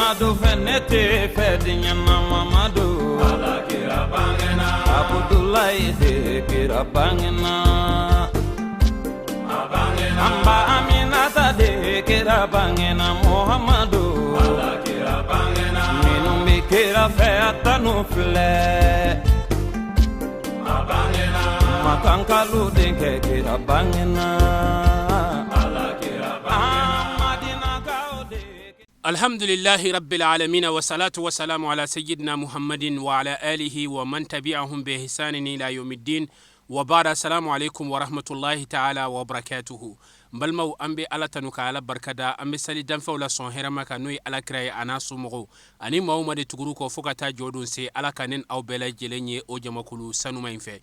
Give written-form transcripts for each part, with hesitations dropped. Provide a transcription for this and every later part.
Mamadu fenete fedinya Mamadu ala kira bangena Abdullahi de kira bangena abangena amba Aminata de kira bangena Muhammadu ala kira bangena minumbi kira feata nufle abangena makankalu de kira bangena الحمد لله رب العالمين والصلاة والسلام على سيدنا محمد وعلى آله ومن تبعهم بإحسان إلى يوم الدين وبعد السلام عليكم ورحمة الله تعالى وبركاته مبلمو أمبي على تنوك على بركدا أمبي سالي دنفا ولا صنهرما كانوي على كراي أنا سمغو أني موما دي تغروكو فوكتا جودون سي على كانين أو بلا جلني أو جمكولو سانو ما ينفع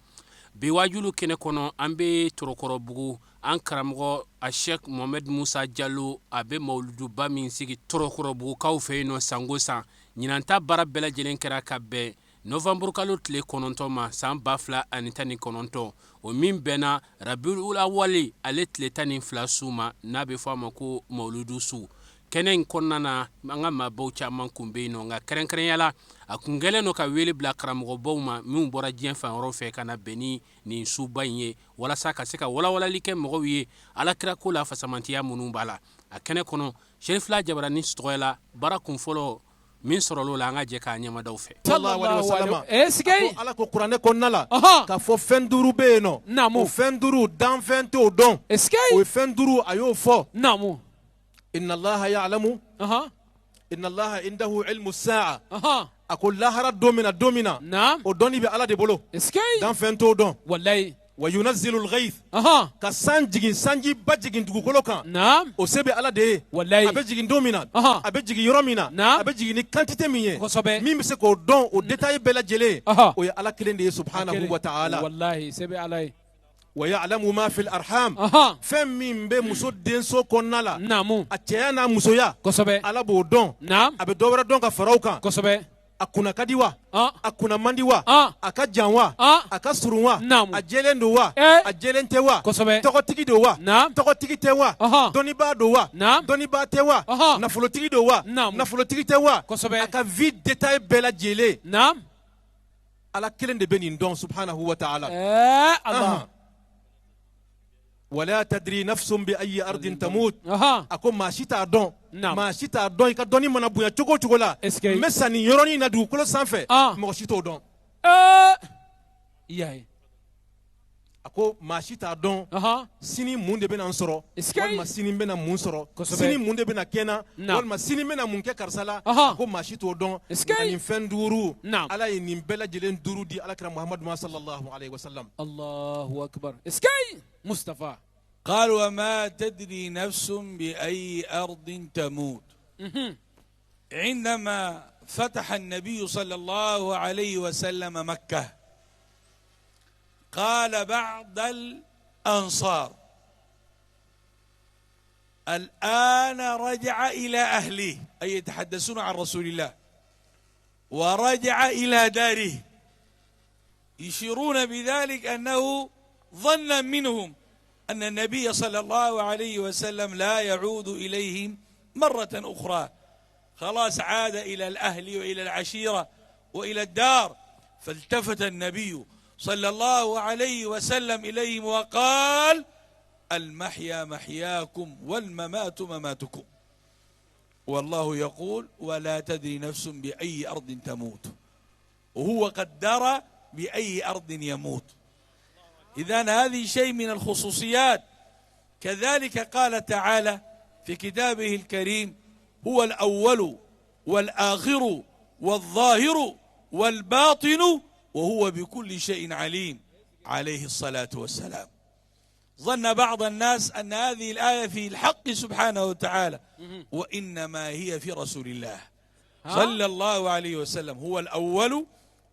بواجولو كene kono ambe torokoro bugu an karamgo a Sheikh Mohamed Musa Jallo abe mauludu ba min sigi torokoro bugu kaw feeno sangosa nyinanta bara bela jelen kera kabbe November kalo tle konontoma san bafla anitani kononto o min bena Rabiul Awwali ale tle tani flasuma na be fama ko mauludu su kenen konnana anga mabawcha man kumbe no nga keren yala akungele no ka weli bla karamgo bawma min bora jien fan rofe kana beni ni subanye wala saka seka wala like mo wiye ala kira ko la fasamantiya munun bala akene kono Sherif la jabarani stoyla barakum folo min sorolo la nga je ka nyama dawfe sallallahu alaihi wasallam eske ala ko qur'ane konnala ka fo fenduru be no o fenduru dan fento don eske o fenduru ayo fo namu إن الله يعلم إن الله عنده علم الساعة أقول لا هرد دومنا نعم ودوني بألا دبلو إسكي دان فنتو دون والله وينزل الغيث كسانجين سانجي بجين تقولوكا نعم وسبي ألا ده والله أبجين دومنا أبجين يومنا نعم أبجين كانتي مية مين بسكو دون وديتاي بلا جلي ويا ألا كلين سبحانه وتعالى والله سبي عليه ويعلم ما في الأرحام فمن بمسود سو كونالا نامو أتيانا مسويا كسبة على بودون نعم أبي دورة دون كفروكا كسبة أكونا كديوا أكونا مانديوا أكجانوا أكسروا نعم أجلن دوا أجلن توا كسبة تقطيكي دوا نعم تقطيكي توا دوني با دوا نعم دوني با توا نفلوتيكي دوا نعم نفلوتيكي توا كسبة أكفيد ديتاي بلا جيلي نعم على كلن دبنين دون سبحانه وتعالى الله ولا تدري نفس بأي أرض تموت أكون ما شيتا دون ما شيتا دون كدوني منا بويا تشوكو لا مساني يروني ندو كل سانفه ما شيتو دون ياي أكو ما شيتا دون سيني موند بينا نصرو ولا سيني بينا منصرو سيني موند بينا كنا ولا سيني بينا منك كرسلا أكو ما شيتو دون يعني فندورو على ينبلا جلين دورو دي على كرام محمد صلى الله عليه وسلم الله أكبر إسكاي مصطفى قال وما تدري نفس بأي أرض تموت عندما فتح النبي صلى الله عليه وسلم مكة قال بعض الأنصار الآن رجع إلى أهله أي يتحدثون عن رسول الله ورجع إلى داره يشيرون بذلك أنه ظن منهم أن النبي صلى الله عليه وسلم لا يعود إليهم مرة أخرى خلاص عاد إلى الأهل وإلى العشيرة وإلى الدار فالتفت النبي صلى الله عليه وسلم إليهم وقال المحيا محياكم والممات مماتكم والله يقول ولا تدري نفس بأي أرض تموت وهو قدر بأي أرض يموت إذن هذه شيء من الخصوصيات كذلك قال تعالى في كتابه الكريم هو الأول والآخر والظاهر والباطن وهو بكل شيء عليم عليه الصلاة والسلام ظن بعض الناس أن هذه الآية في الحق سبحانه وتعالى وإنما هي في رسول الله صلى الله عليه وسلم هو الأول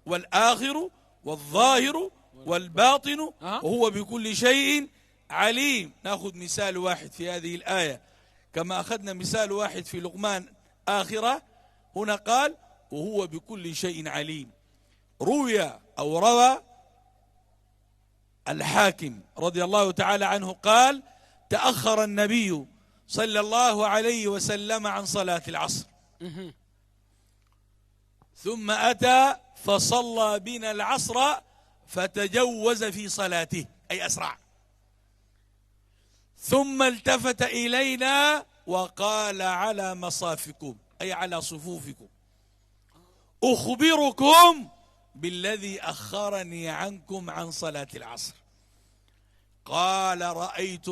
والآخر والظاهر والباطن وهو بكل شيء عليم. نأخذ مثال واحد في هذه الآية كما أخذنا مثال واحد في لقمان آخرة. هنا قال وهو بكل شيء عليم. روي أو روى الحاكم رضي الله تعالى عنه قال تأخر النبي صلى الله عليه وسلم عن صلاة العصر ثم أتى فصلى بنا العصر فتجوز في صلاته أي أسرع، ثم التفت إلينا وقال على مصافكم أي على صفوفكم أخبركم بالذي أخرني عنكم عن صلاة العصر. قال رأيت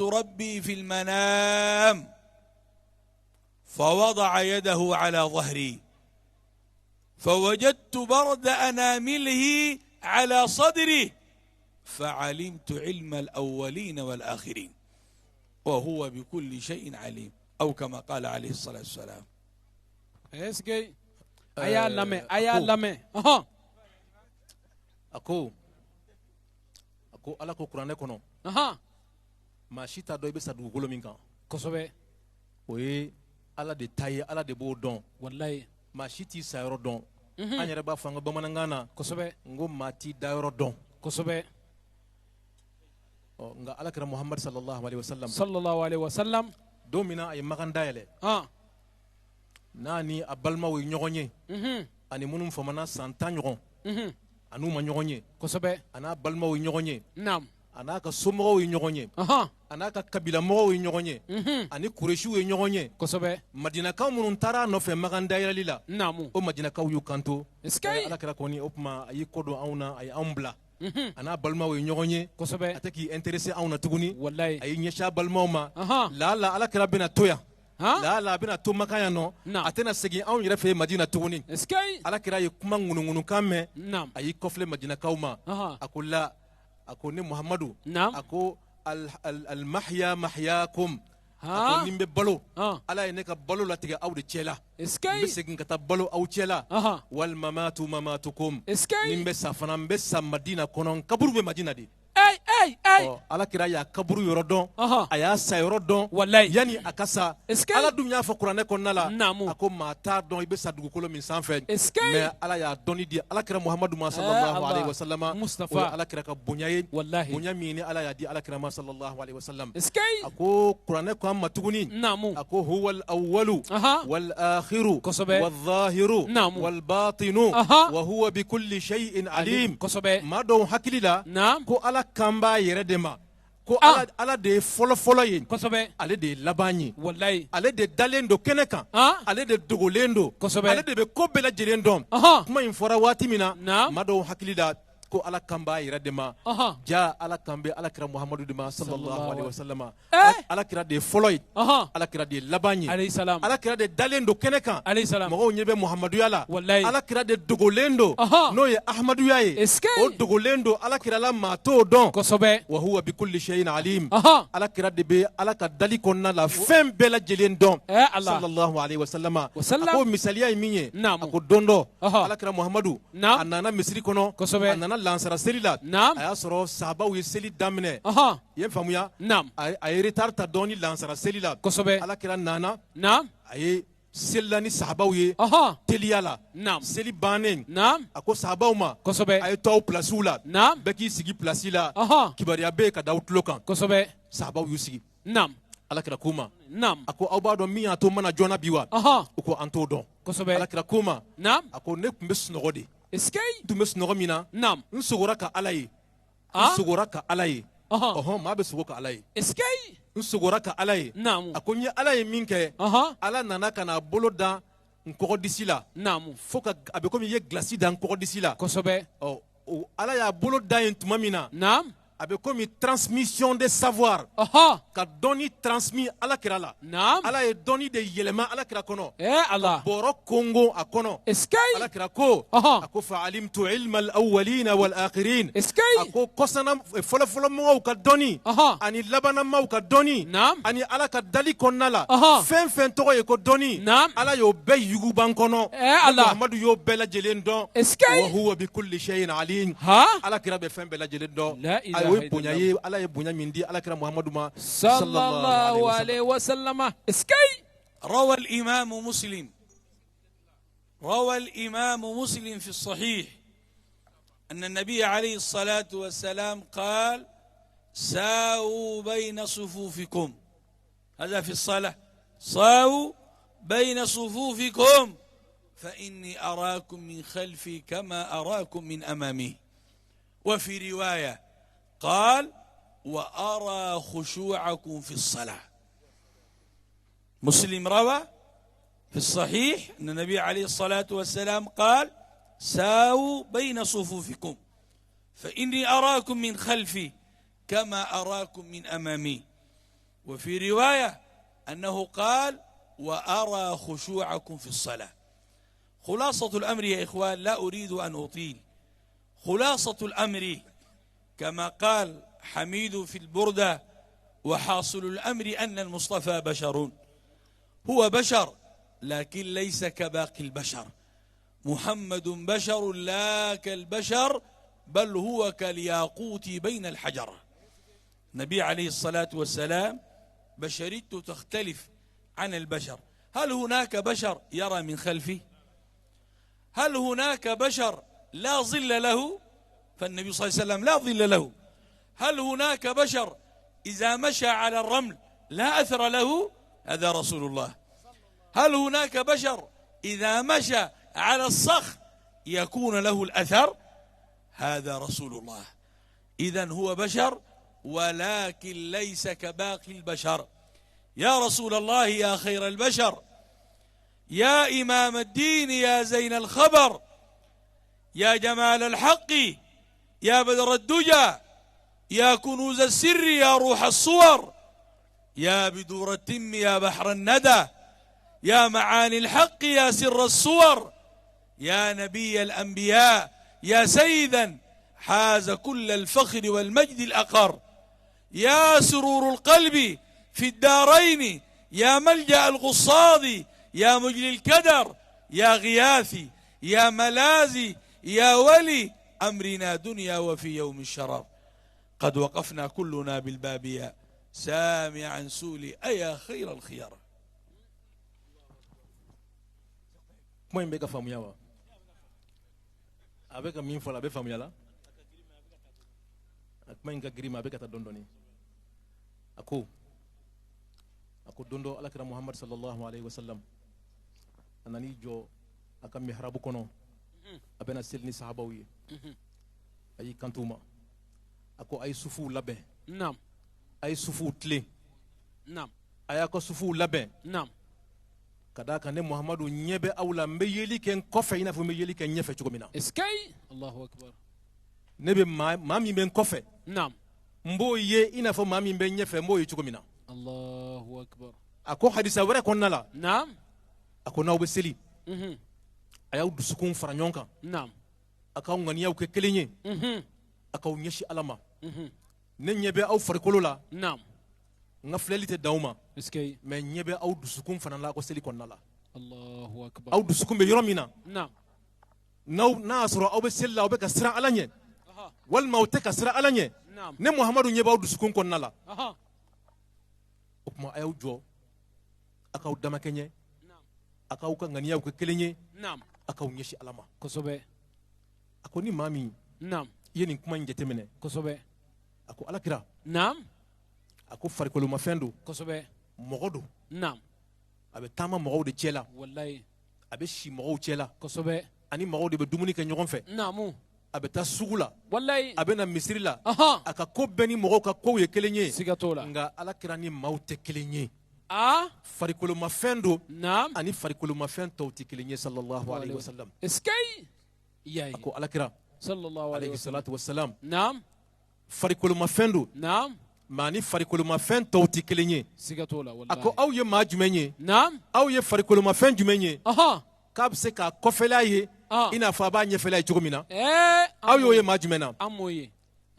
ربي في المنام فوضع يده على ظهري فوجدت برد أنامله على صدره فعلمت علم الأولين والآخرين وهو بكل شيء عليم، أو كما قال عليه الصلاة والسلام. اسكي ايا لامي ako ala ko kuranɛ kɔnɔ maa si t'a dɔn i bɛ sa dugukolo min kan kosɛbɛ o ye ala de ta ye, ala de b'o dɔn. wallahi maa si t'i sa yɔrɔ dɔn. an yɛrɛ b'a fɔ an ka bamanankan na kosɛbɛ n ko maa t'i da yɔrɔ dɔn kosɛbɛ. nka alakira muhamadu sallallahu alaihi wasallam don min na a ye makan dayɛlɛ n'a ni a balimaw ye ɲɔgɔn ye ani minnu famana san 10 ɲɔgɔn an'u ma ɲɔgɔn ye kosɛbɛ, a n'a balimaw ye ɲɔgɔn ye, naam, a n'a ka somɔgɔw ye ɲɔgɔn ye, a n'a ka kabilamɔgɔw ye ɲɔgɔn ye, ani kuresiw ye ɲɔgɔn ye kosɛbɛ. madinakaw minnu taara a nɔfɛ makan dayɛlɛli la, naamu, o madinakaw y'u kanto. Eskeyi, alakira kɔni o tuma a y'i kɔdɔn anw na, a ye anw bila, a n'a balimaw ye ɲɔgɔn ye kosɛbɛ, a tɛ k'i intéressé anw na tuguni, wallahi, a y'i ɲɛsin a balimaw ma. laala alakira bɛna to yan, laala a bɛna to Maka yan nɔ, a tɛna segin anw yɛrɛ fɛ yen Madina tuguni. Eskeyi, alakira ye kuma ŋunuŋunukan mɛn, naam, a y'i kɔfilɛ madinakaw ma, a ko la, a ko ne Muhamadu, naam, a ko al mahya mahyakum, a ko ni n bɛ balo, ala ye ne ka balo latigɛ aw de cɛ la, n bɛ segin ka taa balo aw cɛ la, wal mamatu mamatukum, ni n bɛ sa fana n bɛ sa Madina kɔnɔ, n kaburu bɛ Madina de. alakira y'a kaburu yɔrɔ dɔn, a y'a sa yɔrɔ dɔn, wallahi, yani a ka sa. ala dun y'a fɔ kuranɛ kɔnɔna la, a ko maa t'a dɔn i bɛ sa dugukolo min sanfɛ, mais ala y'a dɔnni di alakira Muhamadu ma sallallahu alaihi wasallam, o ye alakira ka bonya ye, bonya min ni ala y'a di alakira ma sallallahu alaihi wasallam. a ko kuranɛ ko an ma tuguni, a ko huwal awwalu wal akhiru wal zahiru wal batinu wa huwa bi kulli shay'in alim. maa dɔw hakili la ko ala kan b'a yɛrɛ de ma, ko ala de ye fɔlɔfɔlɔ ye, ale de ye laban ye, wallahi, ale de dalen don kɛnɛ kan, ale de dogolen don, ale de bɛ ko bɛɛ lajɛlen dɔn. kuma in fɔra waati min na, maa dɔw hakili la ko ala kan b'a yɛrɛ de ma, ja ala kan bɛ alakira Muhamadu de ma sallallahu alaihi wasallam. alakira de ye fɔlɔ ye, alakira de ye laban ye, alakira de dalen don kɛnɛ kan, mɔgɔw ɲɛ bɛ Muhamaduya la, alakira de dogolen don, n'o ye Ahmaduya ye, o dogolen don alakira la, maa t'o dɔn, wa huwa bi kulli shay'in alim. alakira de bɛ ala ka dali kɔnɔna la fɛn bɛɛ lajɛlen dɔn, sallallahu alaihi wasallam. a ko misaliya ye min ye, a ko don dɔ alakira Muhamadu a nana misiri kɔnɔ, a nana lansara seli la, a y'a sɔrɔ sahabaw ye seli daminɛ, ye faamuya, a ye retard ta dɔɔni lansara seli la, alakira nana, a ye seli la ni sahabaw ye teliya la, seli bannen, a ko sahabaw ma a ye to aw pilasiw la, bɛɛ k'i sigi pilasi la, kibariya bɛ yen ka d'aw tulo kan, sahabaw y'u sigi, alakira k'u ma, a ko aw b'a dɔn min y'a to n mana joona bi wa, u ko an t'o dɔn, alakira k'u ma, a ko ne tun bɛ sunɔgɔ de, n tun bɛ sunɔgɔ min na, n sogora ka ala ye, n sogora ka ala ye, maa bɛ sogo ka ala ye, n sogora ka ala ye, a ko n ye ala ye min kɛ, ala nana ka n'a bolo da n kɔgɔdisi la, fo ka a bɛ komi i ye gilasi da n kɔgɔdisi la, ala y'a bolo da yen tuma min na, a bɛ komi transmission de savoir, ka dɔnni transmis alakira la, ala ye dɔnni de yɛlɛma alakira kɔnɔ, ka bɔrɔ kongo a kɔnɔ, alakira ko, a ko fa alimtu ilma al-awwalina wal akhirin, a ko kɔsana fɔlɔfɔlɔmɔgɔw ka dɔnni ani labanamaw ka dɔnni ani ala ka dali kɔnɔna la, fɛn fɛn tɔgɔ ye ko dɔnni, ala y'o bɛɛ yuguban kɔnɔ, Muhamadu y'o bɛɛ lajɛlen dɔn, wa huwa bi kulli shay'in alim, alakira bɛ fɛn bɛɛ lajɛlen dɔn. bonya ye ala ye bonya min di alakira Muhammadu ma sallallahu alaihi wasallam. روى الإمام مسلم في الصحيح أن النبي عليه الصلاة والسلام قال ساووا بين صفوفكم، هذا في الصلاة، ساووا بين صفوفكم فإني أراكم من خلفي كما أراكم من أمامي. وفي رواية قال وأرى خشوعكم في الصلاة. مسلم روى في الصحيح أن النبي عليه الصلاة والسلام قال ساووا بين صفوفكم فإني أراكم من خلفي كما أراكم من أمامي. وفي رواية أنه قال وأرى خشوعكم في الصلاة. خلاصة الأمر يا إخوان، لا أريد أن أطيل، خلاصة الأمر كما قال حميد في البردة وحاصل الأمر أن المصطفى بشر، هو بشر لكن ليس كباقي البشر. محمد بشر لا كالبشر بل هو كالياقوت بين الحجر. النبي عليه الصلاة والسلام بشريته تختلف عن البشر. هل هناك بشر يرى من خلفه؟ هل هناك بشر لا ظل له؟ فالنبي صلى الله عليه وسلم لا ظل له. هل هناك بشر إذا مشى على الرمل لا أثر له؟ هذا رسول الله. هل هناك بشر إذا مشى على الصخر يكون له الأثر؟ هذا رسول الله. إذن هو بشر ولكن ليس كباقي البشر. يا رسول الله يا خير البشر، يا إمام الدين، يا زين الخبر، يا جمال الحق، يا بدر الدجى، يا كنوز السر، يا روح الصور، يا بدور التم، يا بحر الندى، يا معاني الحق، يا سر الصور، يا نبي الأنبياء، يا سيدا حاز كل الفخر والمجد الأقر، يا سرور القلب في الدارين، يا ملجأ الغصاض، يا مجلي الكدر، يا غياثي، يا ملاذي، يا ولي أمرنا دنيا وفي يوم الشرر. قد وقفنا كلنا بالبابية سامعا سولي أيا خير الخيار. Moi mbeka famuya wa abeka min fola be famuya la akma inga grima abeka ta dondoni ako dondo alakira Muhammad sallallahu alaihi wasallam anani jo aka mihrabu kono abena selni sahabawi ay kantuma ako ay sufu labe nam ay sufu tle nam aya ko sufu labe nam kadaka ne Muhammadu nyebe awla mbeyeli ken kofe ina fo mbeyeli ken nyefe chugomina eskay Allahu akbar nebe mami ben kofe nam mbo ye ina fo mami ben nyefe mbo ye chugomina Allahu akbar ako hadisa wara konnala nam ako nawbe seli ayaw dusukun faranyonka nam akaw nganiyaw ke kelenye akaw nyeshi alama ne nyebe aw farikolola nam nga flelite dawma eskay me nyebe aw dusukun fanala ko seli konnala Allahu akbar aw dusukun be yoromina nam naw nasro aw be sella aw be kasra alanye wal mawte kasra alanye ne Muhammadu nyebe aw dusukun konnala okuma ayaw jo akaw dama kenye akaw ka nganiyaw ko kelenye akaw nyeshi alama kosobe ako ni mami yeni kuma njetemene kosobe ako alakira ako farikolo mafendo kosobe mogodo abe tama mogo de chela wallahi abe shi mogo chela kosobe ani mogo de be dumuni ke nyogon fe abe ta sugula wallahi abe na misiri la aka ko beni mogo ka ko ye kelenye sigatola nga alakira ni maute kelenye farikolo mafendo ani farikolo mafento ti kelenye sallallahu alaihi wasallam eskay yayi ako alakira sallallahu alaihi salatu wassalam farikolo mafendo mani farikolo mafen tawti kelenye sigatola wallahi ako aw ye ma jumenye aw ye farikolo mafen jumenye kab se ka kofela ye ina fa ba nyefela ye chogomina aw ye ma jumena amoye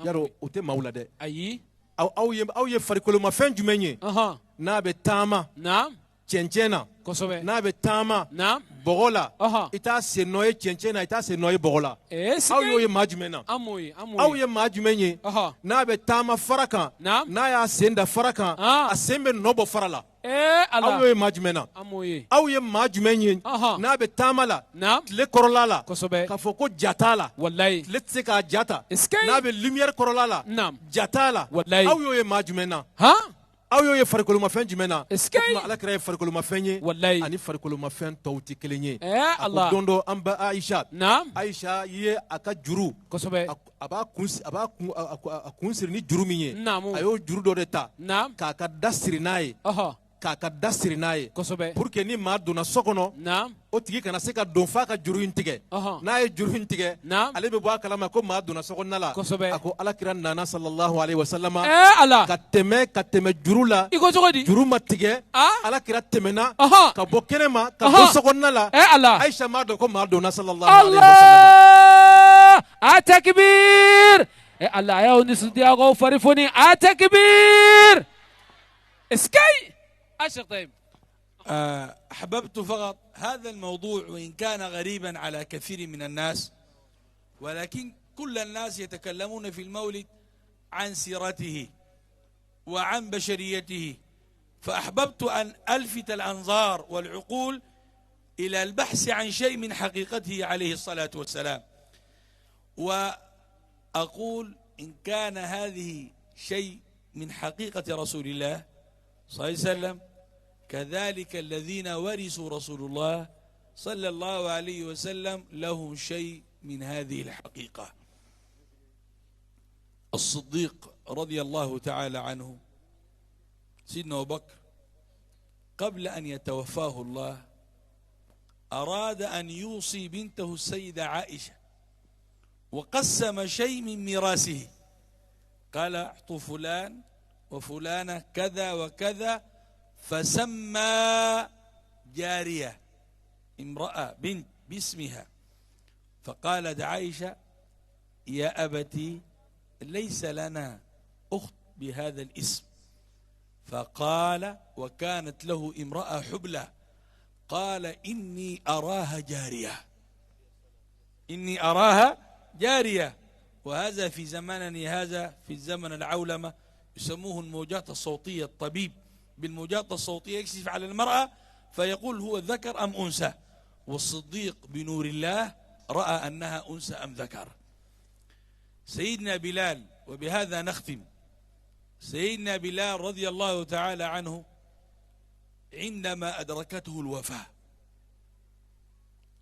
yaro ote maula de ayi aw ye farikolo mafen jumenye na be tama chenchena kosobe na be tama bogola ita se noye chenchena ita se noye bogola aw ye ma jumena amoye aw ye ma jumenye na be tama faraka na ya senda faraka asembe nobo farala ala aw ye ma jumena amoye aw ye ma jumenye na be tama la le korola la kosobe ka foko jata la wallahi le tse ka jata na be lumière korola la jata la wallahi aw ye ma jumena aw yo farikolo mafɛn jumɛn Est-ce que- o tuma alakira ye farikolo mafɛn ye Wallahi. ani farikolo mafɛn tɔw tɛ kelen ye Allah. a ko don dɔ an ba Aisha Naam. Aisha ye a ka juru Kosɛbɛ. a b'a kun siri ni juru min ye Naamu. a y'o juru dɔ de ta Naam. k'a ka da siri n'a ye Ɔhɔ. k'a ka da siri n'a ye Kosɛbɛ. pour que ni maa donna so kɔnɔ Naam. o tigi kana se ka don f'a ka juru in tigɛ Ɔhɔn. n'a ye juru in tigɛ Naam. ale bɛ bɔ a kalama ko maa donna so kɔnɔna la Kosɛbɛ. a ko alakira nana sallallahu alaihi wasallama Allah. ka tɛmɛ juru la I ko cogo di? juru ma tigɛ Ah. alakira tɛmɛna Ɔhɔn. ka bɔ kɛnɛ ma ka Ɔhɔn. bɔ so kɔnɔna la Allah. Aisha m'a dɔn ko maa donna sallallahu alaihi wasallama Allah. Atakbir. Allah ya wani su dia go farifoni. Atakbir. Iskay. Ashir طيب. أحببت فقط هذا الموضوع وإن كان غريبا على كثير من الناس، ولكن كل الناس يتكلمون في المولد عن سيرته وعن بشريته، فأحببت أن ألفت الأنظار والعقول إلى البحث عن شيء من حقيقته عليه الصلاة والسلام. وأقول إن كان هذه شيء من حقيقة رسول الله صلى الله عليه وسلم، كذلك الذين ورثوا رسول الله صلى الله عليه وسلم لهم شيء من هذه الحقيقة. الصديق رضي الله تعالى عنه سيدنا أبو بكر قبل أن يتوفاه الله أراد أن يوصي بنته السيدة عائشة، وقسم شيء من ميراثه، قال اعطوا فلان وفلانة كذا وكذا، فسمى جارية امرأة بنت باسمها، فقالت عائشة يا أبتي ليس لنا أخت بهذا الاسم، فقال وكانت له امرأة حبلى، قال إني أراها جارية، إني أراها جارية. وهذا في زماننا هذا في الزمن العولمة يسموه الموجات الصوتية. الطبيب بالموجات الصوتية يكشف على المرأة فيقول هو ذكر أم أنثى، والصديق بنور الله رأى أنها أنثى أم ذكر. سيدنا بلال، وبهذا نختم، سيدنا بلال رضي الله تعالى عنه عندما أدركته الوفاة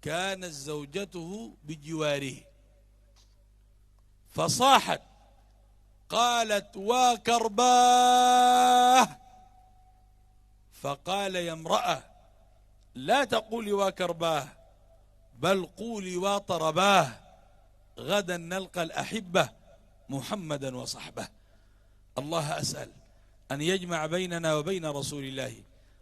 كانت زوجته بجواره، فصاحت قالت وكرباه، فقال يا امرأة لا تقولي وكرباه بل قولي وطرباه، غدا نلقى الأحبة محمدا وصحبه. الله أسأل أن يجمع بيننا وبين رسول الله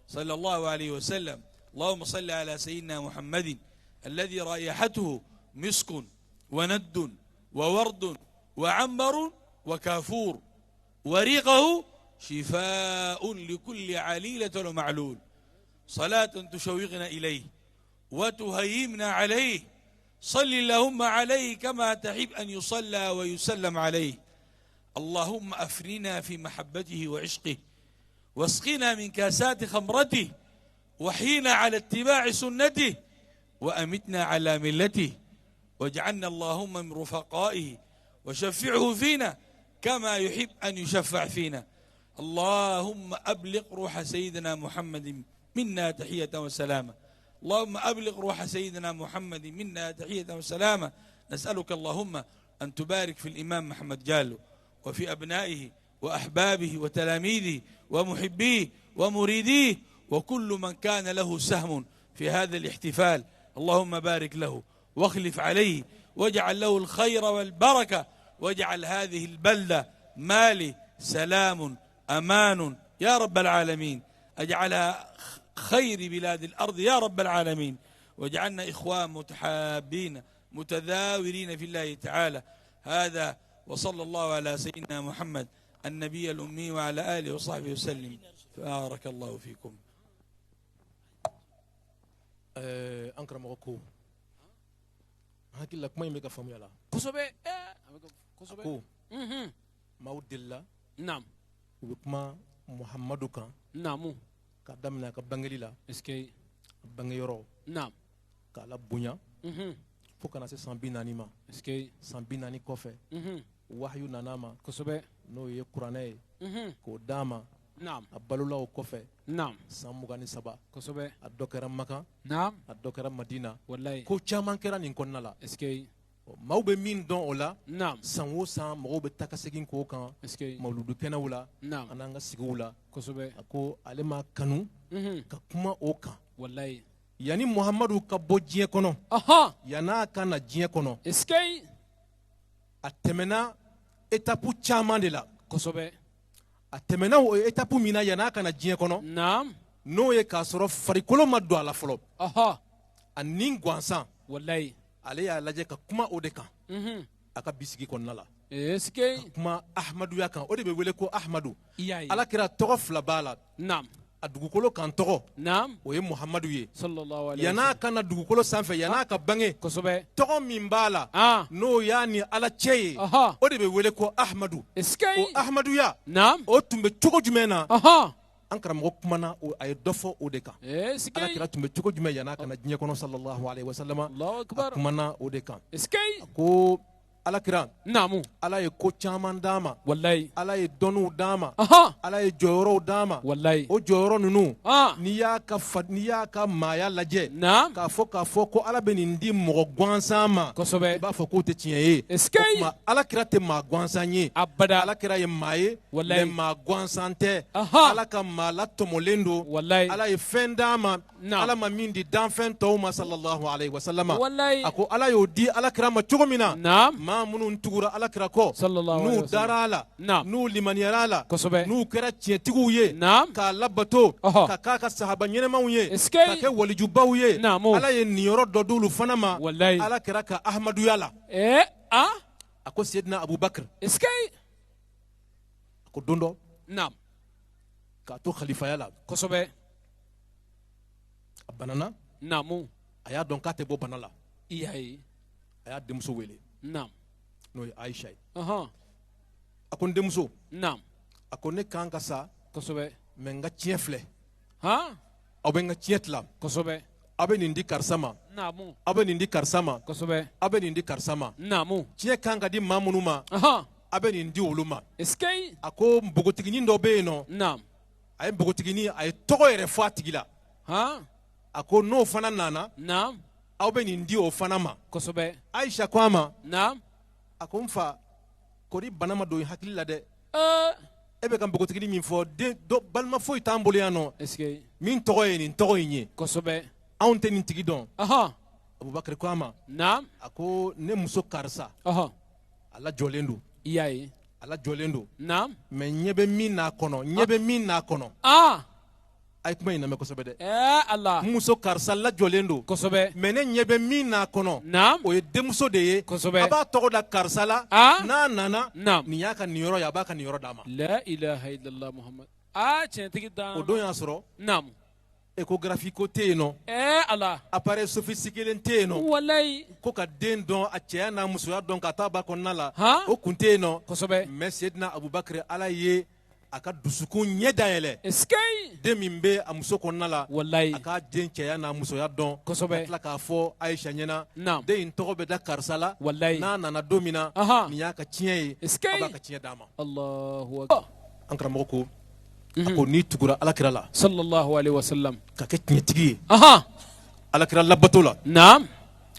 صلى الله عليه وسلم. اللهم صل على سيدنا محمد الذي رائحته مسك وند وورد وعنبر وكافور، وريقه شفاء لكل عليلة ومعلول. صلاة تشوقنا إليه وتهيمنا عليه، صل اللهم عليه كما تحب أن يصلى ويسلم عليه. اللهم أفننا في محبته وعشقه، واسقنا من كاسات خمرته، وحينا على اتباع سنته، وأمتنا على ملته، واجعلنا اللهم من رفقائه، وشفعه فينا كما يحب أن يشفع فينا. اللهم أبلغ روح سيدنا محمد منا تحية وسلامة. اللهم أبلغ روح سيدنا محمد منا تحية وسلامة. نسألك اللهم أن تبارك في الإمام محمد جالو وفي أبنائه وأحبابه وتلاميذه ومحبيه ومريديه وكل من كان له سهم في هذا الاحتفال. اللهم بارك له واخلف عليه، واجعل له الخير والبركة، واجعل هذه البلدة مالي سلام أمان يا رب العالمين، اجعلها خير بلاد الأرض يا رب العالمين، واجعلنا إخوان متحابين متذاورين في الله تعالى. هذا وصلى الله على سيدنا محمد النبي الأمي وعلى آله وصحبه وسلم. بارك الله فيكم. أنكرمكم hakili la kuma in bɛ ka faamuya la kosɛbɛ ko maaw delila naam u bɛ kuma Muhamadu kan naamu ka daminɛ a ka bangeli la est-ce que a bangeyɔrɔ naam k'a la bonya fo kana se san 40 ma est-ce que san 40 kɔfɛ wahyu nana ma kosɛbɛ n'o ye kuranɛ ye k'o d'a ma a balola o kɔfɛ san 27 a dɔ kɛra Maka a dɔ kɛra Madina ko caman kɛra nin kɔnɔna la maaw bɛ min dɔn o la san o san mɔgɔw bɛ taa ka segin k'o kan mawuludu kɛnɛw la an'an ka sigiw la a ko ale ma kanu ka kuma o kan yanni Muhamadu ka bɔ diɲɛ kɔnɔ yan'a ka na diɲɛ kɔnɔ a tɛmɛna étape caman de la a tɛmɛna o étape min na yan'a ka na diɲɛ kɔnɔ n'o ye k'a sɔrɔ farikolo ma don a la fɔlɔ a ni gansan ale y'a lajɛ ka kuma o de kan a ka bisigi kɔnɔna la ka kuma Ahmaduya kan o de bɛ wele ko Ahmadu Alakira tɔgɔ 2 b'a la a dugukolo kan tɔgɔ o ye Muhamadu ye yan'a ka na dugukolo sanfɛ yan'a ka bange tɔgɔ min b'a la n'o y'a ni Ala cɛ ye o de bɛ wele ko Ahmadu o Ahmaduya o tun bɛ cogo jumɛn na an karamɔgɔ kumana a ye dɔ fɔ o de kan Alakira tun bɛ cogo jumɛn yan'a ka na diɲɛ kɔnɔ sallallahu alaihi wasallam a kumana o de kan a ko Alakira Ala ye ko caman d'a ma Ala ye dɔnniw d'a ma Ala ye jɔyɔrɔw d'a ma o jɔyɔrɔ ninnu n'i y'a ka maaya lajɛ k'a fɔ ko Ala bɛ nin di mɔgɔ gansan ma i b'a fɔ k'o tɛ tiɲɛ ye o tuma Alakira tɛ maa gansan ye Alakira ye maa ye mais maa gansan tɛ Ala ka maa latɔmɔlen don Ala ye fɛn d'a ma Ala ma min di danfɛn tɔw ma sallallahu alaihi wasallam a ko Ala y'o di Alakira ma cogo min na maa minnu tugura Alakira kɔ n'u dara a la n'u limaniyara a la n'u kɛra tiɲɛtigiw ye k'a labato ka k'a ka sahaba ɲɛnɛmanw ye ka kɛ walijubaw ye Ala ye niyɔrɔ dɔ d'olu fana ma Alakira ka Ahmaduya la a ko Seydina Abubakar a ko don dɔ k'a to khalifaya la a banana a y'a dɔn k'a tɛ bɔ bana la a y'a denmuso wele n'o ye Aisha ye a ko n denmuso a ko ne kan ka sa mais n ka tiɲɛ filɛ aw bɛ n ka tiɲɛ tila aw bɛ nin di karisa ma aw bɛ nin di karisa ma aw bɛ nin di karisa ma tiɲɛ kan ka di maa minnu ma aw bɛ nin di olu ma a ko npogotiginin dɔ bɛ yen nɔ a ye npogotiginin a ye tɔgɔ yɛrɛ fɔ a tigi la a ko n'o fana nana aw bɛ nin di o fana ma Aisha ko a ma a ko n fa ko ni bana ma don i hakili la dɛ e bɛ ka npogotiginin min fɔ balima foyi t'an bolo yan nɔ min tɔgɔ ye nin tɔgɔ in ye anw tɛ nin tigi dɔn Abubakar ko a ma a ko ne muso karisa ala jɔlen don ala jɔlen don mais ɲɛ bɛ min n'a kɔnɔ a ye kuma in lamɛn kosɛbɛ dɛ muso karisa lajɔlen don mais ne ɲɛ bɛ min n'a kɔnɔ o ye denmuso de ye a b'a tɔgɔ da karisa la n'a nana nin y'a ka nin yɔrɔ ye a b'a ka nin yɔrɔ d'a ma la ilaha illallah Muhammad o don y'a sɔrɔ échographie ko tɛ yen nɔ appareil sophistiqué tɛ yen nɔ ko ka den dɔn a cɛya n'a musoya dɔn ka taa ba kɔnɔna la o kun tɛ yen nɔ mais Seydina Abubakar Ala ye a ka dusukun ɲɛ dayɛlɛ den min bɛ a muso kɔnɔna la a ka den cɛya n'a musoya dɔn ka tila k'a fɔ Aisha ɲɛna den in tɔgɔ bɛ da karisa la n'a nana don min na nin y'a ka tiɲɛ ye a b'a ka tiɲɛ d'a ma an karamɔgɔ ko a ko n'i tugura Alakira la sallallahu alaihi wasallam ka kɛ tiɲɛtigi ye Alakira labato la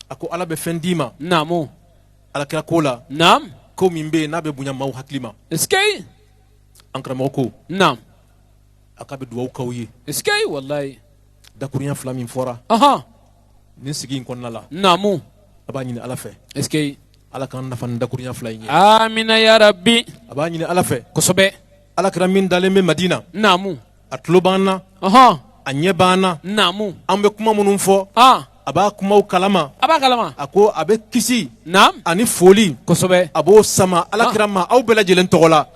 a ko Ala bɛ fɛn d'i ma Alakira ko la ko min bɛ yen n'a bɛ bonya maaw hakili ma an karamɔgɔ ko a k'a bɛ dugawu k'aw ye wallahi dakurunya 2 min fɔra nin sigi in kɔnɔna la a b'a ɲini Ala fɛ Ala k'an nafa ni dakurunya 2 in ye amina ya rabbi a b'a ɲini Ala fɛ kosɛbɛ Alakira min dalen bɛ Madina a tulo b'an na a ɲɛ b'an na an bɛ kuma minnu fɔ a b'a kumaw kalama a ko a bɛ kisi ani foli a b'o sama Alakira ma aw bɛɛ lajɛlen tɔgɔ la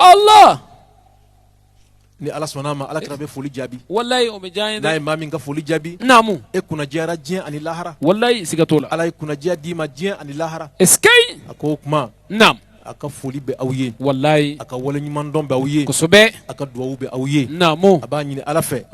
ni Ala sɔnna ma Alakira bɛ foli jaabi wallahi o bɛ diya n ye dɛ n'a ye maa min ka foli jaabi e kunnajɛra diɲɛ ani lahara wallahi siga t'o la Ala ye kunnajɛ d'i ma diɲɛ ani lahara a ko o kuma a ka foli bɛ aw ye wallahi a ka waleɲuman dɔn bɛ aw ye kosɛbɛ a ka dugawu bɛ aw ye a b'a ɲini Ala fɛ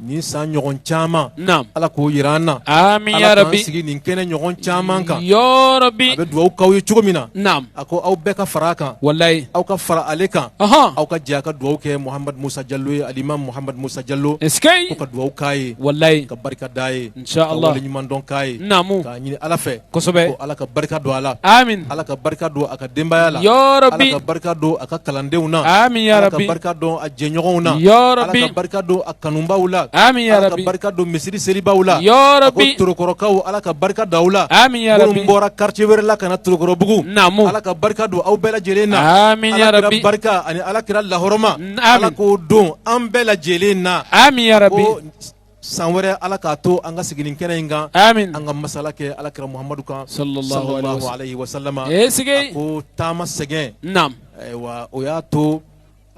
ni san ɲɔgɔn caman naam ala k'o yira an na amin ya rabbi sigi nin kɛnɛ ɲɔgɔn caman kan ya rabbi a bɛ dugawu k'aw ye cogo min na naam a ko aw bɛɛ ka fara a kan wallahi aw ka fara ale kan aw ka jɛ a ka dugawu kɛ Muhamad Musa Jallo ye alimam Muhamad Musa Jallo eskay ko ka dugawu k'a ye wallahi ka barika d'a ye inshallah ka ɲuman dɔn k'a ye naamu k'a ɲini ala fɛ kosɛbɛ ko ala ka barika don a la amin ala ka barika don a ka denbaya la ya rabbi ala ka barika don a ka kalandenw na amin ya ala ka rabbi barika don a jɛɲɔgɔnw na ya ala rabbi ka barika don a kanubaw la amin ya ala ka rabbi barika don misiri selibaw la ya a ko rabbi torokɔrɔkaw ala ka barika da aw la amin ya rabbi minnu bɔra quartier wɛrɛ la ka na torokɔrɔbugu naamu ala ka barika don aw bɛɛ lajɛlen na amin ya ala rabbi kira barika ani ala kira lahɔrɔma ala amin k'o don an bɛɛ lajɛlen na amin ya rabbi ko san wɛrɛ ala k'a to an ka sigi nin kɛnɛ in kan amin an ka masala kɛ ala kira Muhamadu kan sallallahu alaihi wasallama esige a ko taama sɛgɛn naam ayiwa o y'a to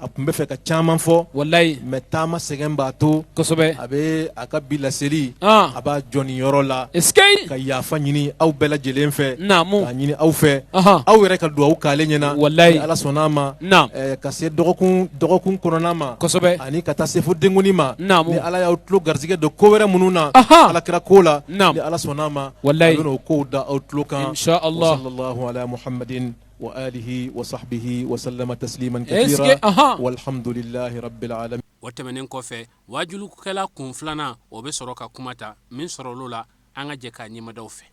a tun bɛ fɛ ka caman fɔ wallahi mɛ taama sɛgɛn b'a to kosɛbɛ a bɛ a ka bi laseli a b'a jɔ nin yɔrɔ la eskay ka yafa ɲini aw bɛɛ lajɛlen fɛ naamu k'a ɲini aw fɛ aha aw yɛrɛ ka dugawu k'ale ɲɛna wallahi ni ala sɔnn'a ma naam ka se dɔgɔkun kɔnɔna ma kosɛbɛ ani ka taa se fo denkuni ma naamu ni ala y'aw tulo garijɛgɛ don ko wɛrɛ minnu na aha ala kira ko la naam ni ala sɔnn'a ma wallahi a bɛna o kow da aw tulo kan inshallah sallallahu ala muhammadin وآله وصحبه وسلم تسليما اسكي كثيرا والحمد لله رب العالمين. وتمنين كوفي واجلو كلا كون فلانا وبسروكا كوماتا من سرولولا أنا جكا نيما دوفي.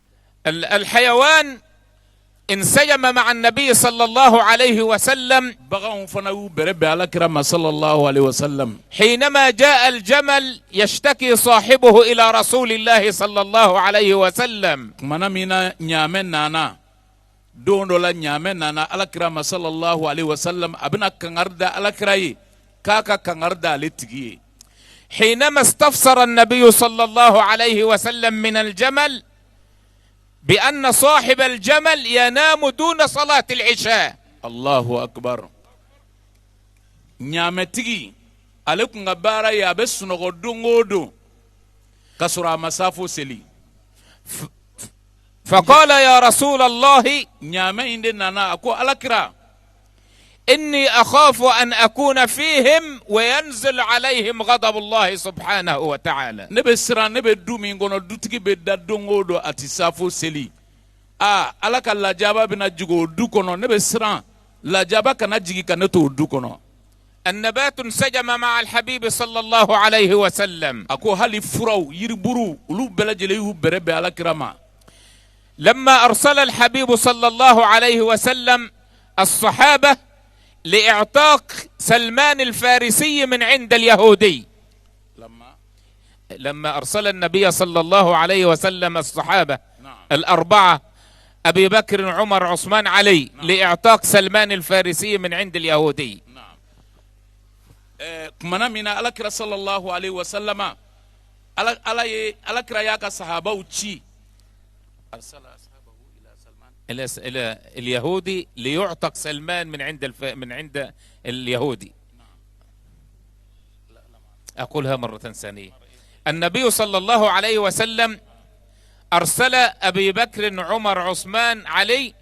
الحيوان انسجم مع النبي صلى الله عليه وسلم بغاهم فنو برب على كرم صلى الله عليه وسلم حينما جاء الجمل يشتكي صاحبه إلى رسول الله صلى الله عليه وسلم. منا منا نيامن نانا دون ولا نيامن نانا على كرم صلى الله عليه وسلم أبنا كنغردا على كراي كاكا كنغردا لتجي. حينما استفسر النبي صلى الله عليه وسلم من الجمل بأن صاحب الجمل ينام دون صلاة العشاء. الله أكبر. نيامتي عليكم غبارة يا بس نغدو كسر مسافو سلي. فقال يا رسول الله نيامين دنا أكو ألكرا إني أخاف أن أكون فيهم وينزل عليهم غضب الله سبحانه وتعالى. نبسرا نبدو من غنو دوتكي بدادونغودو أتسافو سلي. ألك الله جابا بنا جيغو دوكونو نبسرا لا جابا كنا جيغي كنتو دوكونو. النبات انسجم مع الحبيب صلى الله عليه وسلم. أكو هالي فراو يربرو ولو بلا جليو بربي على كراما. لما أرسل الحبيب صلى الله عليه وسلم الصحابة لإعتاق سلمان الفارسي من عند اليهودي. لما أرسل النبي صلى الله عليه وسلم الصحابة الأربعة أبي بكر عمر عثمان علي لإعتاق سلمان الفارسي من عند اليهودي. كمانا من ألكرا صلى الله عليه وسلم ألكرا ياك صحابة وشي أرسل أصحابه إلى سلمان إلى اليهودي ليعتق سلمان من عند اليهودي. أقولها مرة ثانية. النبي صلى الله عليه وسلم أرسل أبي بكر عمر عثمان علي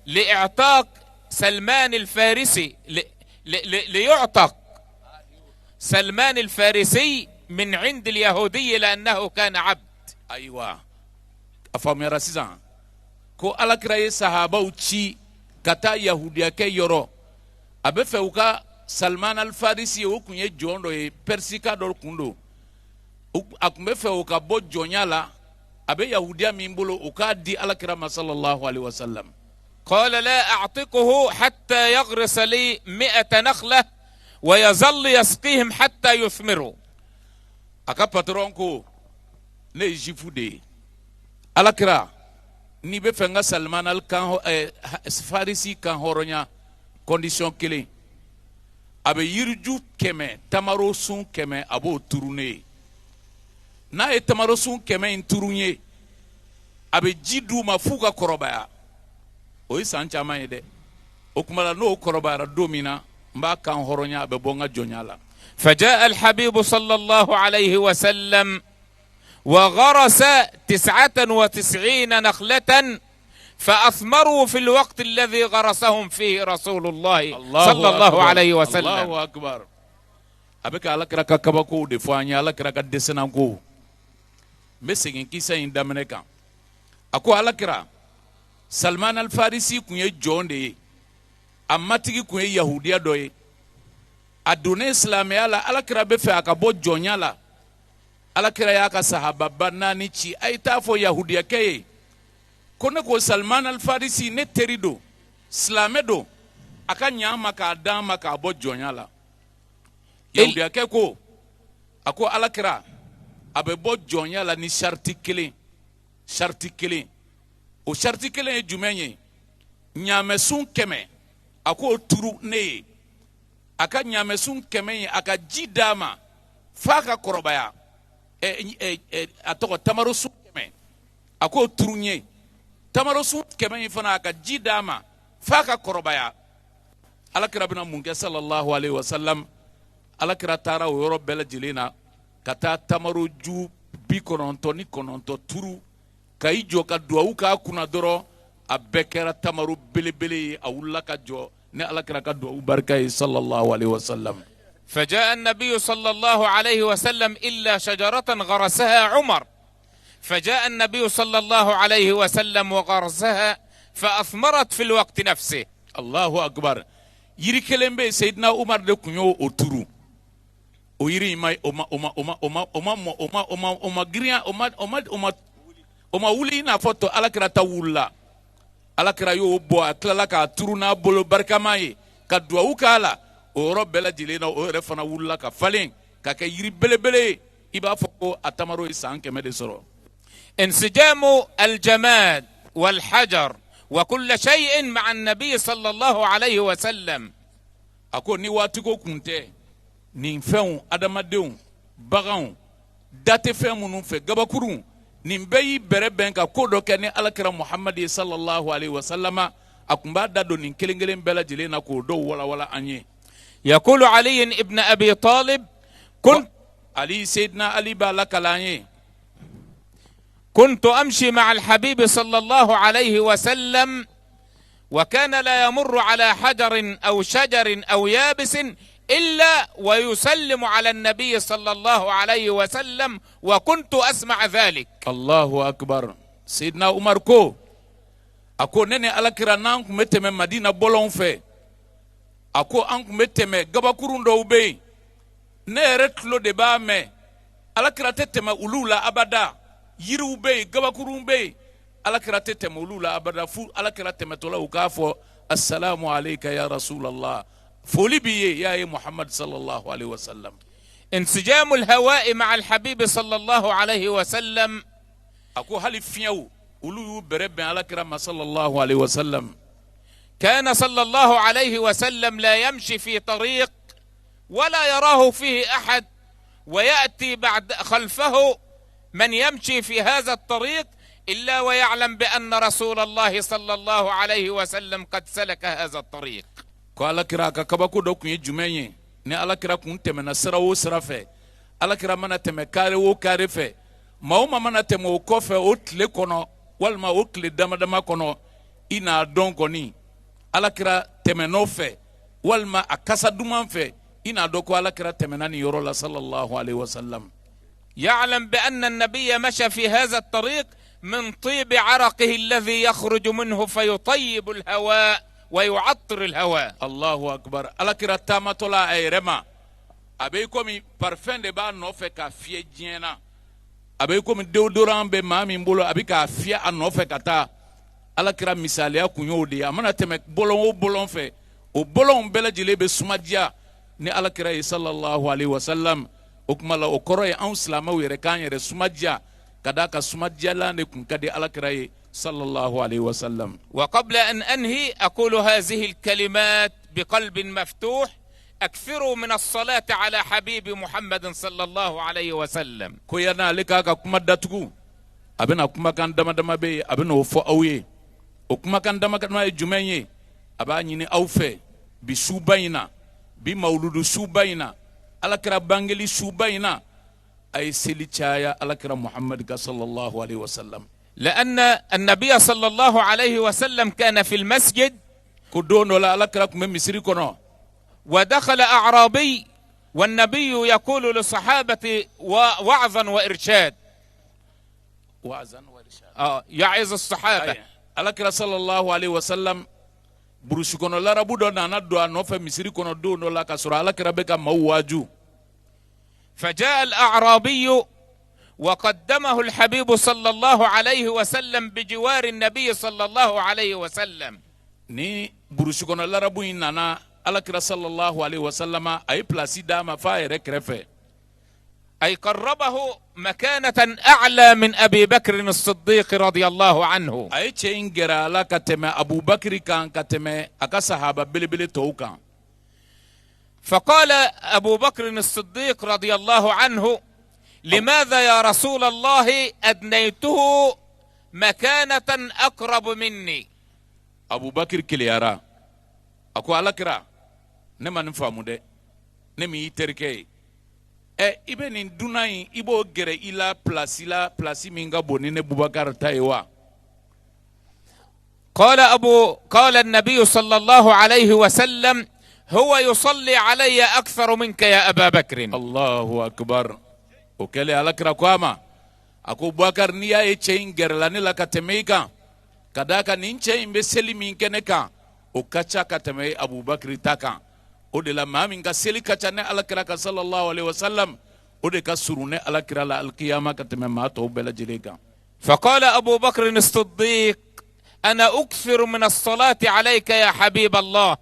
لإعتاق سلمان الفارسي ليعتق سلمان الفارسي من عند اليهودي لأنه كان عبد. أيوة أفهم يا رسيزان كو ألكرا صحابة وشي كتا يهوديا كي يورو أبي فوكا سلمان الفارسي وكو يجون دو برسيكا دور كندو أكمل فوكا بو جونيالا أبي يهوديا ميمبولو وكا دي ألكرا صلى الله عليه وسلم. قال لا أعتقه حتى يغرس لي 100 نخلة ويظل يسقيهم حتى يثمروا. أكا باترونكو نيجيفو دي Alakira ni be fenga Salman al kan Farisi kan horonya condition kele abe yirju keme tamaro sun keme abo turune na e tamaro sun keme in turunye abe jidu mafuga korobaya o isancha mayede o kumala no korobaya domina mba kan horonya abe bonga jonyala. فجاء الحبيب صلى الله عليه وسلم وغرس 99 نخلة فأثمروا في الوقت الذي غرسهم فيه رسول الله صلى الله عليه وسلم. الله أكبر. abeka alakira ka kabako de fo anya alakira ka desena ko mesegin kisa in damaneka ako alakira Salman al-Farisi kunye jonde amatigi kunye yahudiya doye adone islamia la alakira be fe akabo jonya la alakira ya ka sahaba banani ci ay ta fo yahudiya kay kono ko Salman al-Farisi ne terido slamedo aka nyama ka dama ka bo jonya la yahudiya kay ko ako alakira abe bo jonya la ni sharti kelen o sharti kelen jumenye nyamesun keme ako turu ne aka nyamesun keme aka jidama faka korobaya atoko tamarosun keme ako turunye tamarosun keme fana aka jidama faka korobaya alakira bina munke sallallahu alaihi wasallam alakira tara o yoro bela jilina kata tamaro ju bi kononto turu kai jo ka duau ka kuna doro abekera tamaru belebele awulla ka jo ne alakira ka duau barkai sallallahu alaihi wasallam. فجاء النبي صلى الله عليه وسلم إلا شجرة غرسها عمر فجاء النبي صلى الله عليه وسلم وغرسها فأثمرت في الوقت نفسه. الله أكبر. يري كلمة سيدنا عمر de kunyo oturu o yiri mai oma gria oma wuli na foto alakira ta wulla alakira yo bo aklala ka turuna bolo barkamaye ka duwa kala o robela jilena o refana wulla ka falen ka ke yiri belebele iba foko atamaro isanke mede soro. انسجام الجماد والحجر وكل شيء مع النبي صلى الله عليه وسلم. ako ni watiko kunte ni fɛnw adamadenw baganw date fɛn minnu fɛ gabakuru nin bɛɛ y'i bɛrɛ bɛn ka ko dɔ kɛ ni alakira Muhammad sallallahu alaihi wasallama a kun b'a da don nin kelen kelen bɛɛ lajɛlen na k'o dɔw walawala an ye. يقول علي ابن أبي طالب علي سيدنا علي b'a lakala an ye. كنت أمشي مع الحبيب صلى الله عليه وسلم وكان لا يمر على حجر أو شجر أو يابس إلا ويسلم على النبي صلى الله عليه وسلم وكنت أسمع ذلك. الله أكبر. سيدنا عمر كو أكو نني على كرانانك متم مدينة بولون في أكو أنك متم غباكورون دوبي نيرتلو دبامي على كراتتم أولولا أبدا يرو بي غباكورون بي على كراتتم أولولا أبدا فو على كراتم تولا وكافو السلام عليك يا رسول الله فولي بي يا محمد صلى الله عليه وسلم. انسجام الهواء مع الحبيب صلى الله عليه وسلم. أكو هل فيو ولو برب على كرام صلى الله عليه وسلم. كان صلى الله عليه وسلم لا يمشي في طريق ولا يراه فيه أحد ويأتي بعد خلفه من يمشي في هذا الطريق إلا ويعلم بأن رسول الله صلى الله عليه وسلم قد سلك هذا الطريق. ko alakira ka kabako do kun jumenye ne alakira kun temena sira wo sira fe alakira mana teme kare wo kare fe mauma mana teme o kofe o tle kono walma o tle dama kono ina don koni alakira teme no fe walma akasa duman fe ina do ko alakira teme nani yoro la sallallahu alaihi wasallam. يعلم بأن النبي مشى في هذا الطريق من طيب عرقه الذي يخرج منه فيطيب الهواء ويعطر الهواء. الله أكبر. alakira tamatola ayrema abe komi parfum de ba no fe ka fie jiena abe komi deodorant be mami mbolo abe ka fie anofe kata alakira misalia kunyo de amana teme bolon o bolon fe o bolon bela jile be sumadia ni alakira sallallahu alaihi wasallam okmala o koroy an slama were kanyere sumadia kadaka sumadia la ne kun kadi alakira صلى الله عليه وسلم. وقبل أن أنهي أقول هذه الكلمات بقلب مفتوح. أكثروا من الصلاة على حبيب محمد صلى الله عليه وسلم. كوينا لك كما داتكو أبنا كما كان دما بي أبنا وفو أوي وكما كان دما جمعي أباني أوفي بسوبينا بمولود سوبينا على كرا بانجلي سوبينا أي سيلي شايا على كرا محمد صلى الله عليه وسلم. لأن النبي صلى الله عليه وسلم كان في المسجد ودخل أعرابي والنبي يقول للصحابة وعظا وإرشاد. وعظا وإرشاد يعظ الصحابة. alakira sallallahu alaihi wasallam burusi kono larabu do nana do anofe misiri kono do no la kasura alakira beka mawaju. فجاء الأعرابي وقدمه الحبيب صلى الله عليه وسلم بجوار النبي صلى الله عليه وسلم. ni burusi kono larabu nana alakira sallallahu alaihi wasallam ay plasi dama fa ere krefe, أي قربه مكانة أعلى من أبي بكر الصديق رضي الله عنه. أي تشينجرا لا كتم أبو بكر كان كتم أكسحاب بلبل توكا. فقال أبو بكر الصديق رضي الله عنه: لماذا يا رسول الله أدنيته مكانة أقرب مني؟ أبو بكر كليارا أكو على كرا نما نفهمو ده نمي تركي ibe ni dunai ibo gere ila plasi minga bonine Bubakar taiwa. قال النبي صلى الله عليه وسلم: هو يصلي علي أكثر منك يا أبا بكر. الله أكبر. وكالي على كراكواما أكو بكر نيا يتشين جرلاني لك تميكا كداكا نينشين بسلي منكنكا وكاتشا كتمي أبو بكر تاكا ode la mami nga seli kachane ala kira ka sallallahu alaihi wasallam ode ka surune ala kira la alqiyama kateme ma to bela jireka. فقال أبو بكر الصديق: أنا أكثر من الصلاة عليك يا حبيب الله.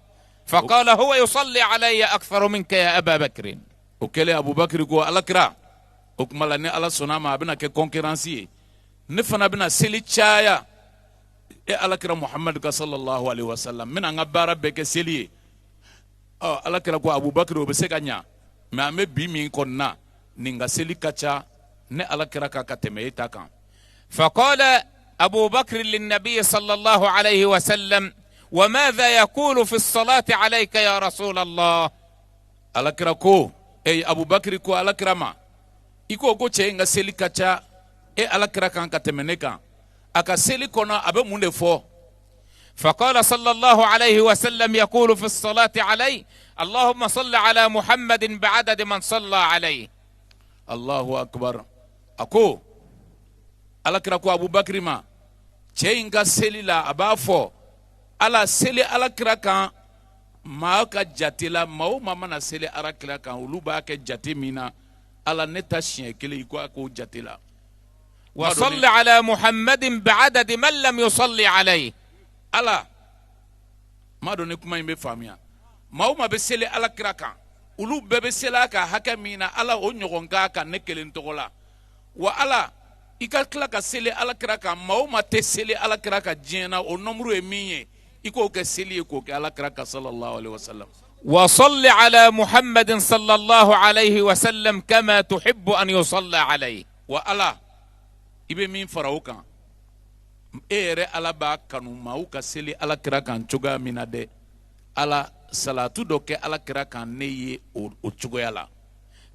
فقال: هو يصلي علي أكثر منك يا أبا بكر. وكالي أبو بكر قو ala kira okmalane ala sonama abina ke concurrence nifana bina seli chaya ala kira Muhammad ka sallallahu alaihi wasallam mina ngabara beke seli ala kira ko Abubakar obeseka nya me ame bi min konna ninga seli kacha ne ala kira ka kateme itakan. فقال أبو بكر للنبي صلى الله عليه وسلم: وماذا يقول في الصلاة عليك يا رسول الله؟ ala kira ko Abubakar ko ala kira ma iko ko che nga seli kacha ala kira kan kateme ne kan aka seli kona abe munde fo. فقال صلى الله عليه وسلم يقول في الصلاة عليه: اللهم صل على محمد بعدد من صلى عليه. الله أكبر. أكو على كراكو أبو بكر ما تشينغا سيلي لا أبافو على سيلي على كراكا ما كجاتلا ما منا سيلي على كراكا ولوبا كجاتي منا على نتاشين كلي يكو أكو جاتلا. وصل على محمد بعدد من لم يصلي عليه. ala ma doni kuma imbe famia mauma be sele ala kiraka ulu bebe sela ka hakamina ala o nyogonga ka nekelen togola wa ala ikakla ka sele ala kiraka mauma te sele ala kiraka jena o nomru eminye iko ke sele ko ke ala kiraka sallallahu alaihi wasallam. وصل على محمد صلى الله عليه وسلم كما تحب أن يصلى عليه. wa ala ibe min farauka ere ala ba kanu mau ka seli ala kira kan coga mina de ala salatu do ke ala kira kan neye o cogoya la.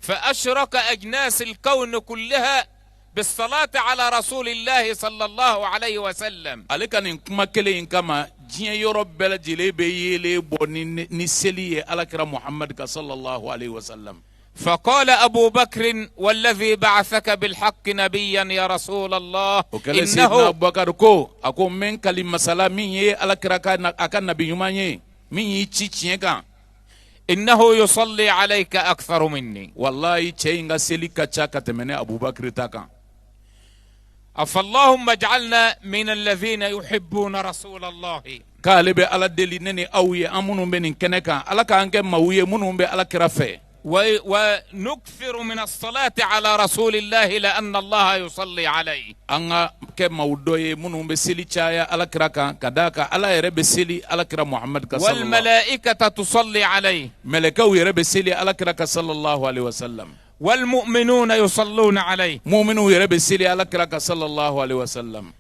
فأشرك أجناس الكون كلها بالصلاة على رسول الله صلى الله عليه وسلم. ale kan kuma kele in kama diɲɛ yɔrɔ bɛɛ lajɛlen bɛ yele bɔ ni seli ye ala kira Muhammad ka sallallahu alaihi wasallam. فقال أبو بكر: والذي بعثك بالحق نبيا يا رسول الله إنه أبو بكر كو أكو من كلمة سلام مين على كراكا أكان نبي يوماني مين يتشينكا إنه يصلي عليك أكثر مني. والله تشينغا سيليكا تشاكا تمني أبو بكر تاكا. فاللهم اجعلنا من الذين يحبون رسول الله. كالبي على دلينني أوي أمونو بين كنكا على كأنك مويه منو بي على كرافة. ونكثر من الصلاة على رسول الله لأن الله يصلي عليه. أنا كم ودوي منهم بسيلي شايا على كراكا كداكا على يرب بسيلي على كرا محمد صلى الله. والملائكة تصلي عليه. ملكوا يرب بسيلي على كراكا صلى الله عليه وسلم. والمؤمنون يصلون عليه. مؤمنون يرب بسيلي على كراكا صلى الله عليه وسلم.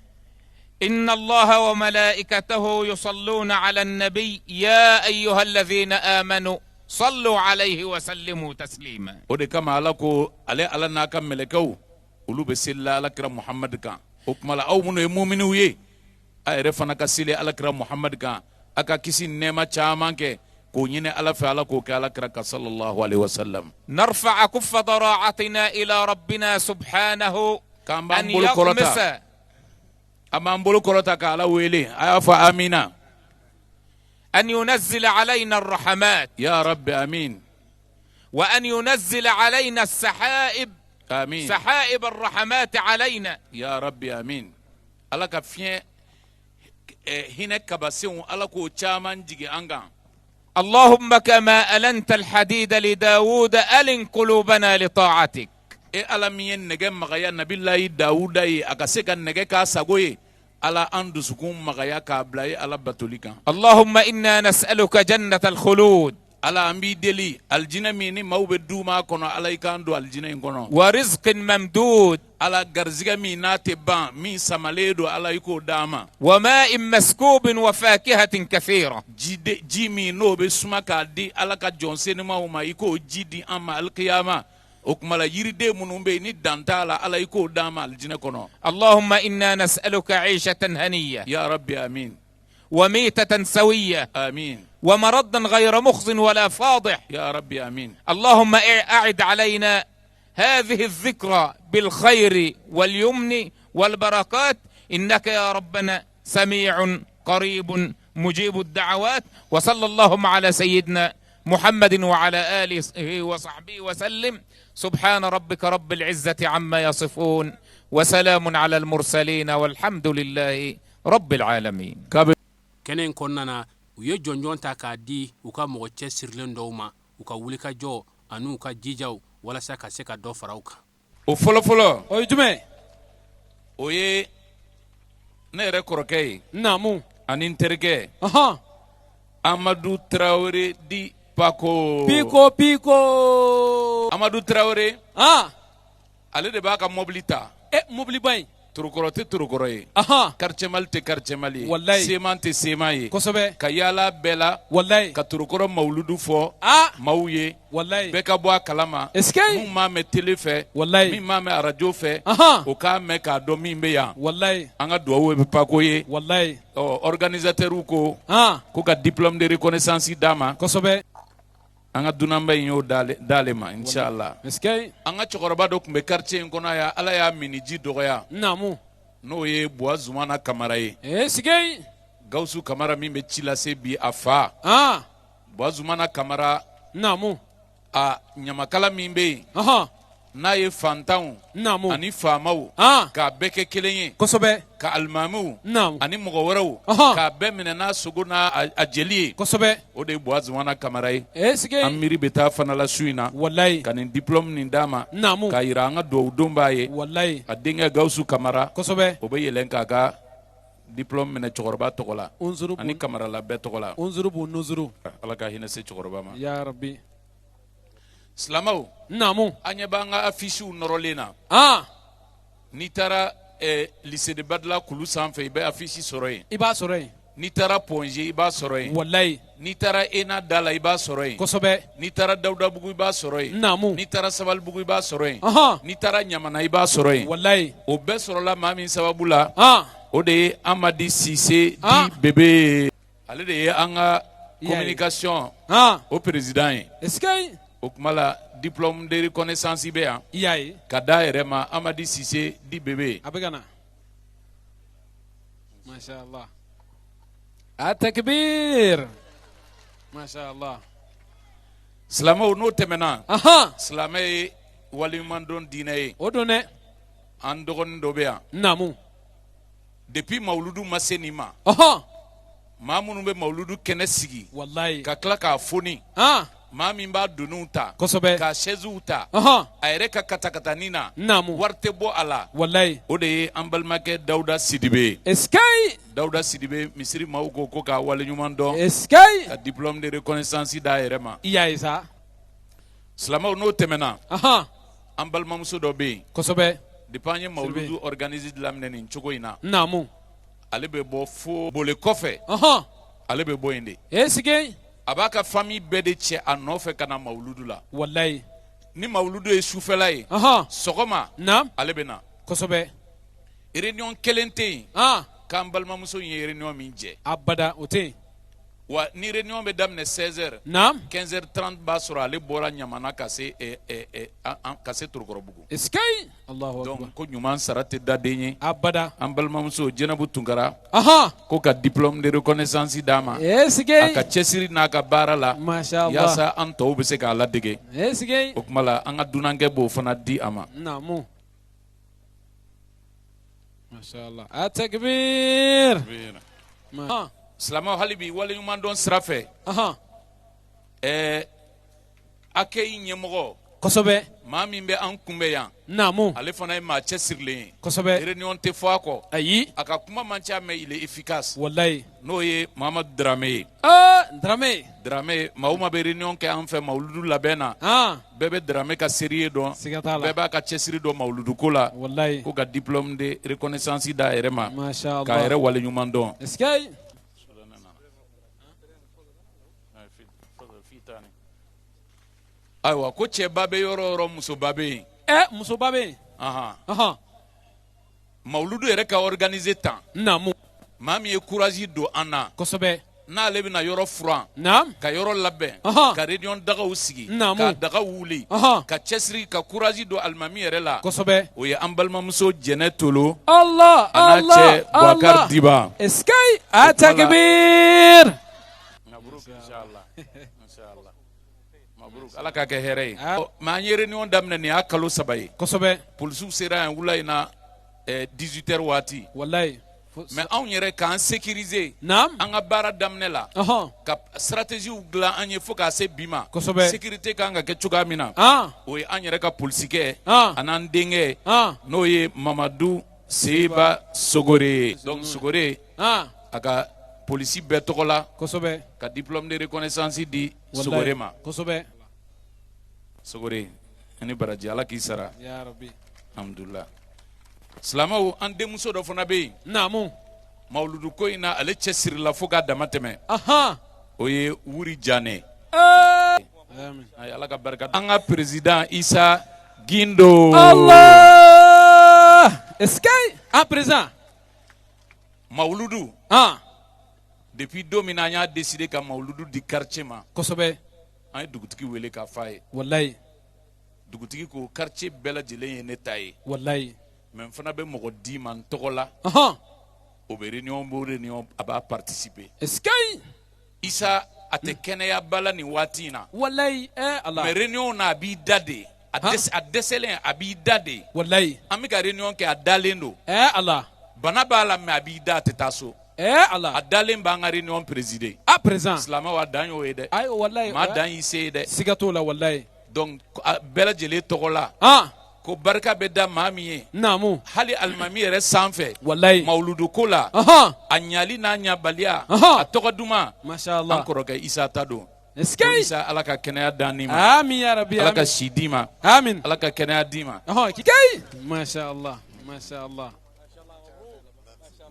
إن الله وملائكته يصلون على النبي يا أيها الذين آمنوا صلوا عليه وسلموا تسليما. ودي كما لكو على ناكا ملكو ولو بسيلا على كرام محمد كان وكمالا او منو يمؤمنو يي اي رفنا كسيلي على كرام محمد كان اكا كيسي نيما چامان كي k'o ɲini ala fɛ ala k'o kɛ alakira ka sallallahu alaihi wasallam. نرفع كف ضراعتنا إلى ربنا سبحانه أن يغمس an b'an bolo kɔrɔta ka ala wele a y'a fɔ amina. أن ينزل علينا الرحمات يا رب آمين. وأن ينزل علينا السحائب آمين. سحائب الرحمات علينا يا رب آمين. ala ka fiɲɛ hinɛ kabasenw ala k'o caman jigi an kan. اللهم كما ألنت الحديد لداود ألن قلوبنا لطاعتك. ala min ye nɛgɛ magaya nabilayi dawuda ye a ka se ka nɛgɛ k'a sago ye ala an dusukun magaya k'a bila ye ala batoli kan. اللهم إنا نسألك جنة الخلود. ala an b'i deli aljinɛ min ni maaw bɛ du ma kɔnɔ ala i k'an don aljinɛ in kɔnɔ. ورزق ممدود. ala garizigɛ min n'a tɛ ban min samalen don ala i k'o d'an ma. وماء مسكوب وفاكهة كثيرة. ji min n'o bɛ suma k'a di ala ka jɔnsenmaw ma i k'o ji di an ma alikiyama. o kuma la yiriden minnu bɛ yen ni dan t'a la ala i k'o d'an ma aljinɛ kɔnɔ. اللهم إنا نسألك عيشة هنية. ya rabbi amin. وميتة سوية. آمين. ومرضا غير مخز ولا فاضح. يا ربي آمين. اللهم أعد علينا هذه الذكرى بالخير واليمن والبركات إنك يا ربنا سميع قريب مجيب الدعوات. وصلى اللهم على سيدنا محمد وعلى آله وصحبه وسلم. سبحان ربك رب العزة عما يصفون وسلام على المرسلين والحمد لله رب العالمين. kenen konnana u ye jɔnjɔn ta k'a di u ka mɔgɔ cɛ sirilen dɔw ma u ka wuli ka jɔ ani u ka jijaw walasa ka se ka dɔ fara u kan. o fɔlɔfɔlɔ o ye jumɛn? o ye ne yɛrɛ kɔrɔkɛ ye. naamu. ani n terikɛ. Amadu Traoré di Pako. Piko. Amadu Traoré. ale de b'a ka mobili ta. mobili ba in. turukɔrɔ tɛ turukɔrɔ ye. quartier Mali tɛ quartier Mali ye. Wallahi. seman tɛ seman ye. kosɛbɛ. ka yaala bɛɛ la. Wallahi. ka turukɔrɔ mawuludu fɔ. maaw ye. Wallahi. bɛɛ ka bɔ a kalama. est-ce que. mun m'a mɛn télé fɛ. Wallahi. min m'a mɛn arajo fɛ. o k'a mɛn k'a dɔn min bɛ yan. Wallahi. an ka duwawu bɛ Pako ye. Wallahi. organisateurs ko. ko ka diplôme de reconnaissance d'a ma. kosɛbɛ. an ka dunanba in y'o d'ale ma inshallah. est-ce que. an ka cɛkɔrɔba dɔ tun bɛ quartier in kɔnɔ yan ala y'a mini ji dɔgɔya. naamu. n'o ye Buwa Zumana Kamara ye. est-ce que. Gawusu Kamara min bɛ ci lase bi a fa. Buwa Zumana Kamara. naamu. a ɲamakala min bɛ yen. n'a ye fantanw. naamu. ani faamaw. k'a bɛɛ kɛ kelen ye. kosɛbɛ. ka alimamiw. naamu. ani mɔgɔ wɛrɛw. k'a bɛɛ minɛ n'a sogo n'a a jeli ye. kosɛbɛ. o de ye Buwa Zumana Kamara ye. est-ce que. an miiri bɛ taa fana la su in na. Wallahi. ka nin diplôme nin d'a ma. naamu. k'a yira an ka dugawudenw b'a ye. Wallahi. a denkɛ Gawusu Kamara. kosɛbɛ. o bɛ yɛlɛn k'a ka diplôme minɛ cɛkɔrɔba tɔgɔ la. unzuru ani kamarala bɛɛ tɔgɔ la. unzuru bu nuzuru. ala ka hinɛ se cɛkɔrɔba ma. ya rabbi. Silamɛw. naamu. an ɲɛ b'an ka affiches nɔrɔlen na. n'i taara lycée de Badla kulu sanfɛ i bɛ affiche sɔrɔ yen. i b'a sɔrɔ yen. n'i taara Ponge i b'a sɔrɔ yen. Wallahi. n'i taara ENA da la i b'a sɔrɔ yen. kosɛbɛ. n'i taara Dawudabugu i b'a sɔrɔ yen. naamu. n'i taara Sabalibugu i b'a sɔrɔ yen. n'i taara Ɲamana i b'a sɔrɔ yen. Wallahi. o bɛɛ sɔrɔla maa min sababu la. o de ye Amadi Sise di Bebe. ale de ye an ka communication o président ye. est-ce que. o kuma la diplôme de reconnaissance bɛ yan. i y'a ye. ka d'a yɛrɛ ma Amadi Sise di Bebe. a bɛ ka na. masha Allah. Atakbir. masha Allah. silamɛw n'o tɛmɛna. silamɛ ye waliɲumandɔn diinɛ ye. o don dɛ. an dɔgɔnin dɔ bɛ yan. naamu. depuis mawuludu ma se nin ma. maa minnu bɛ mawuludu kɛnɛ sigi. Wallahi. ka tila k'a foni. maa min b'a doniw ta. kosɛbɛ. k'a chaises ta. a yɛrɛ ka katakatanin na. naamu. wari tɛ bɔ a la. Wallahi. o de ye an balimakɛ Dawuda Sidibe. est-ce que. Dawuda Sidibe misiri maaw ko k'a waleɲuman dɔn. est-ce que. ka diplôme de reconnaissance d'a yɛrɛ ma. i y'a ye sa. silamɛw n'o tɛmɛna. an balimamuso dɔ bɛ yen. kosɛbɛ. depuis an ye mawuludu organiser daminɛ nin cogo in na. naamu. ale bɛ bɔ fo bole kɔfɛ. ale bɛ bɔ yen de. est-ce que. a b'a ka famille bɛɛ de cɛ a nɔfɛ ka na mawuludu la. Wallahi. ni mawuludu ye sufɛla ye. sɔgɔma. ale bɛ na. kosɛbɛ. réunion kelen tɛ yen. k'an balimamuso in ye réunion min jɛ. abada o tɛ yen. wa ni réunion be damne 16h naam 15h30 ba sura ale bora nyamana kase Torokorobugu eskay Allahu akbar donc ko nyuman sarate dadenye abada an balimamuso Jenabu Tunkara aha ko ka diplôme de reconnaissance dama eskay aka cɛsiri n'a ka baara la masha Allah yasa an tɔw bɛ se k'a ladege eskay o kuma la an ka dunankɛ b'o fana di a ma naamu masha Allah atakbir silamɛw hali bi waleɲuman dɔn sira fɛ AKI ɲɛmɔgɔ kosɛbɛ maa min bɛ an kunbɛn yan naamu ale fana ye maa cɛsirilen ye kosɛbɛ réunion tɛ fɔ a kɔ ayi a ka kuma man ca mais il est efficace wallahi n'o ye Mahamadu Darame ye Darame maa o maa bɛ réunion kɛ an fɛ mawuludu labɛn na bɛɛ bɛ Darame ka sérieux dɔn bɛɛ b'a ka cɛsiri dɔn mawuludu ko la wallahi ko ka diplôme de reconnaissance d'a yɛrɛ ma masha Allah k'a yɛrɛ waleɲuman dɔn eskay ayiwa ko cɛba bɛ yɔrɔ o yɔrɔ musoba bɛ yen musoba bɛ yen mawuludu yɛrɛ ka organiser tan naamu maa min ye courage don an na kosɛbɛ n'ale bɛna yɔrɔ furan naam ka yɔrɔ labɛn ka réunion dagaw sigi ka daga wuli ka cɛsiri ka courage don alimami yɛrɛ la kosɛbɛ o ye an balimamuso Jɛnɛ Tolo Allah a n'a cɛ Boubacar Diba eskay atakbir Ala k'a kɛ hɛrɛ ye mais an ye réunion daminɛ nin y'a kalo 3 ye kosɛbɛ polisiw sera yan wula in na 18h waati wallahi mais anw yɛrɛ k'an sécuriser naam an ka baara daminɛ la ka stratégies dilan an ye fo k'a se bi ma kosɛbɛ sécurité kan ka kɛ cogoya min na o ye an yɛrɛ ka polisikɛ an'an denkɛ n'o ye Mamadu Seba Sogore donc Sogore a ka polisi bɛɛ tɔgɔ la kosɛbɛ ka diplôme de reconnaissance di Sogore ma kosɛbɛ Sogore ani baraji Ala k'i sara ya rabbi alhamdulillah silamɛw an denmuso dɔ fana bɛ yen naamu mawuludu ko in na ale cɛsirila fo k'a dama tɛmɛ o ye Wuri Janɛ Ala ka barika an ka président Isa Gindo Allah eskay président mawuludu depuis don min na an y'a décidé ka mawuludu di quartier ma kosɛbɛ an ye dugutigi wele k'a f'a ye wallahi dugutigi ko quartier bɛɛ lajɛlen ye ne ta ye wallahi mais n fana bɛ mɔgɔ di ma n tɔgɔ la o bɛ réunion a b'a participer eskay Isa a tɛ kɛnɛya ba la nin waati in na wallahi Allah mais réunion na a b'i da de a dɛsɛlen a b'i da de wallahi an bɛ ka réunion kɛ a dalen don Allah bana b'a la mais a b'i da a tɛ taa so Allah a dalen b'an ka réunion présider président silamɛw a dan y'o ye dɛ ayi wallahi maa dan y'i se ye dɛ siga t'o la wallahi donc bɛɛ lajɛlen tɔgɔ la ko barika bɛ da maa min ye naamu hali alimami yɛrɛ sanfɛ wallahi mawuludu ko la a ɲali n'a ɲabaliya a tɔgɔ duman masha Allah an kɔrɔkɛ Isa ta don eskay Isa Ala ka kɛnɛya dan ni ma amin ya rabbi Ala ka si di ma amin Ala ka kɛnɛya di ma kikay masha Allah masha Allah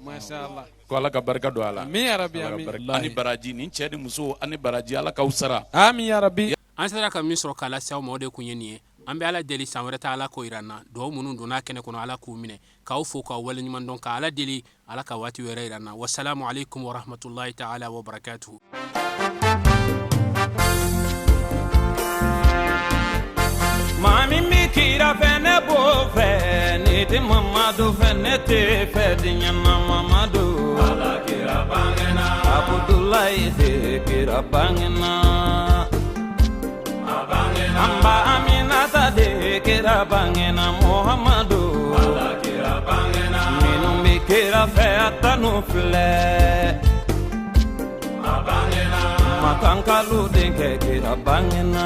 masha Allah ko Ala ka barika don a la amin ya rabbi amin ani baraji ni cɛ ni muso ani baraji Ala k'aw sara amin ya rabbi an sera ka min sɔrɔ k'a lase aw ma o de kun ye nin ye an bɛ Ala deli san wɛrɛ ta Ala k'o yira n na duwawu minnu donna kɛnɛ kɔnɔ Ala k'u minɛ k'aw fo k'aw waleɲuman dɔn ka Ala deli Ala ka waati wɛrɛ yira n na wasalamu alaikum wa rahmatulahi ta'ala wa barakatuhu maa min bɛ kira fɛ ne b'o fɛ ni tɛ Mamadu fɛ ne tɛ fɛ diɲɛna Mamadu Ala kira bangena Abudulayi de kira bangena Amba Aminata de kira bangena Muhammadu Ala kira bangena minnu bɛ kira fɛ a tanu filɛ Makankalu denkɛ kira bangena